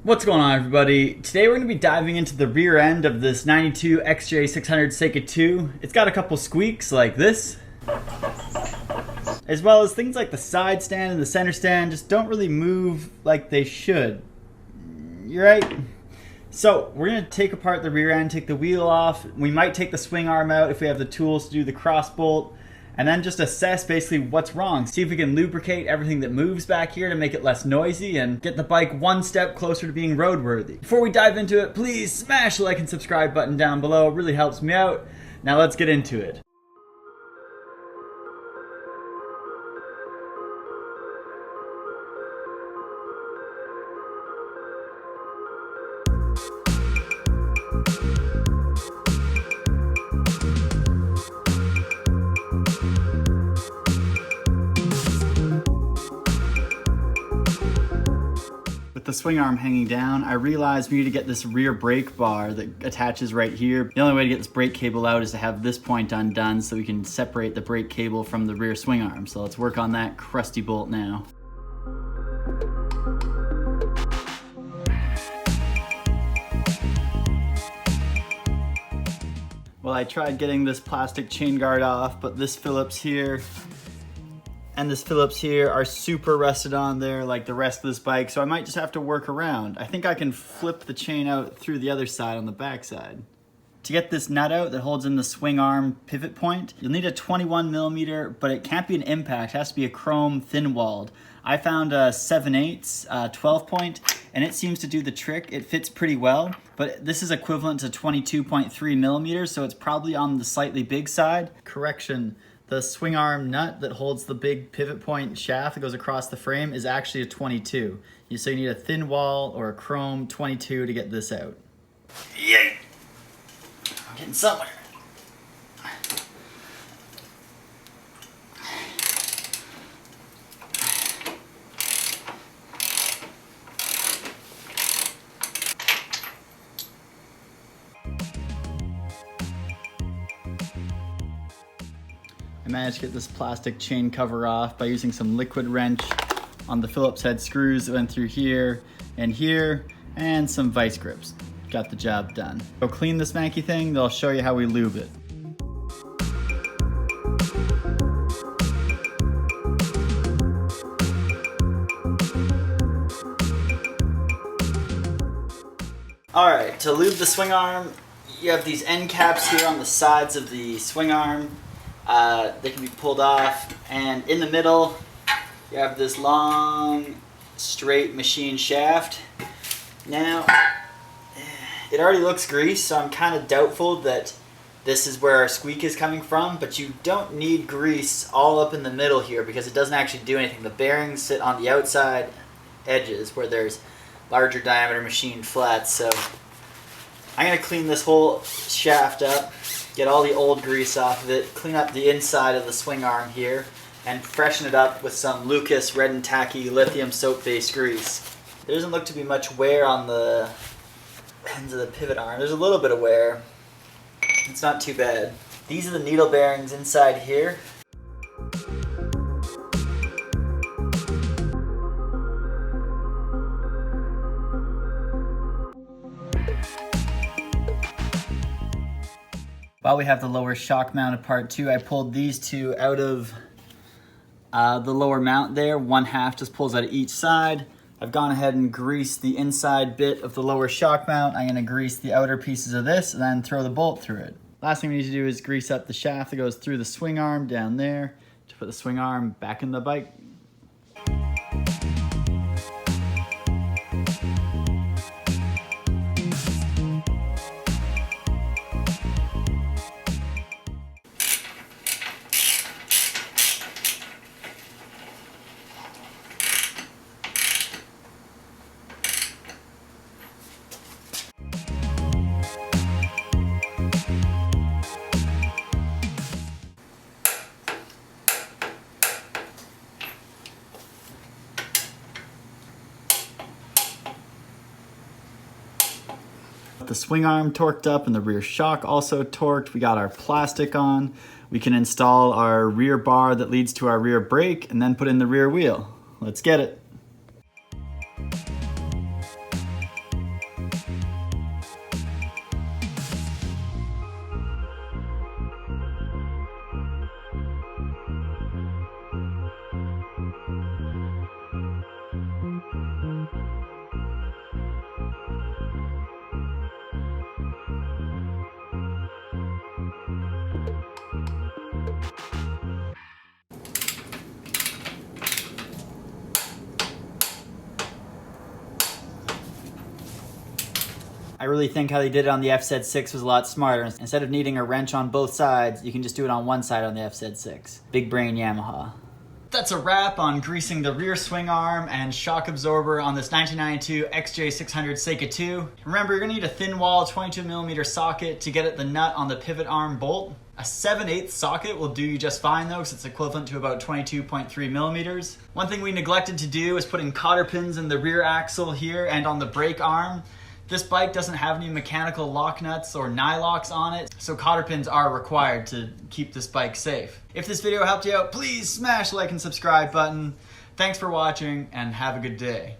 What's going on, everybody? Today we're going to be diving into the rear end of this 92 XJ600 Seca 2. It's got a couple squeaks like this, as well as things like the side stand and the center stand just don't really move like they should. You're right. So we're going to take apart the rear end, take the wheel off. We might take the swing arm out if we have the tools to do the cross bolt, and then just assess basically what's wrong. See if we can lubricate everything that moves back here to make it less noisy and get the bike one step closer to being roadworthy. Before we dive into it, please smash the like and subscribe button down below. It really helps me out. Now let's get into it. With the swing arm hanging down, I realized we need to get this rear brake bar that attaches right here. The only way to get this brake cable out is to have this point undone so we can separate the brake cable from the rear swing arm. So let's work on that crusty bolt now. Well, I tried getting this plastic chain guard off, but this Phillips here and this Phillips here are super rusted on there like the rest of this bike, so I might just have to work around. I think I can flip the chain out through the other side on the back side. To get this nut out that holds in the swing arm pivot point, you'll need a 21mm, but it can't be an impact, it has to be a chrome thin-walled. I found a 7/8 12 point, and it seems to do the trick. It fits pretty well, but this is equivalent to 22.3mm, so it's probably on the slightly big side. Correction. The swing arm nut that holds the big pivot point shaft that goes across the frame is actually a 22. So you need a thin wall or a chrome 22 to get this out. Yay! I'm getting somewhere. I managed to get this plastic chain cover off by using some liquid wrench on the Phillips head screws that went through here, and some vice grips. Got the job done. So clean this manky thing, then I'll show you how we lube it. Alright, to lube the swing arm, you have these end caps here on the sides of the swing arm. They can be pulled off, and in the middle you have this long straight machine shaft. Now it already looks greased, so I'm kind of doubtful that this is where our squeak is coming from, but you don't need grease all up in the middle here because it doesn't actually do anything. The bearings sit on the outside edges where there's larger diameter machined flats, so I'm going to clean this whole shaft up, get all the old grease off of it, clean up the inside of the swing arm here, and freshen it up with some Lucas Red and Tacky lithium soap-based grease. There doesn't look to be much wear on the ends of the pivot arm. There's a little bit of wear. It's not too bad. These are the needle bearings inside here. While we have the lower shock mounted part too, I pulled these two out of the lower mount there. One half just pulls out of each side. I've gone ahead and greased the inside bit of the lower shock mount. I'm gonna grease the outer pieces of this and then throw the bolt through it. Last thing we need to do is grease up the shaft that goes through the swing arm down there to put the swing arm back in the bike. The swing arm torqued up and the rear shock also torqued. We got our plastic on. We can install our rear bar that leads to our rear brake and then put in the rear wheel. Let's get it. I really think how they did it on the XJ6 was a lot smarter. Instead of needing a wrench on both sides, you can just do it on one side on the XJ6. Big brain Yamaha. That's a wrap on greasing the rear swing arm and shock absorber on this 1992 XJ600 Seca 2. Remember, you're gonna need a thin wall 22mm socket to get at the nut on the pivot arm bolt. A 7/8 socket will do you just fine though, because it's equivalent to about 22.3mm. One thing we neglected to do is putting cotter pins in the rear axle here and on the brake arm. This bike doesn't have any mechanical lock nuts or nylocks on it, so cotter pins are required to keep this bike safe. If this video helped you out, please smash the like and subscribe button. Thanks for watching and have a good day.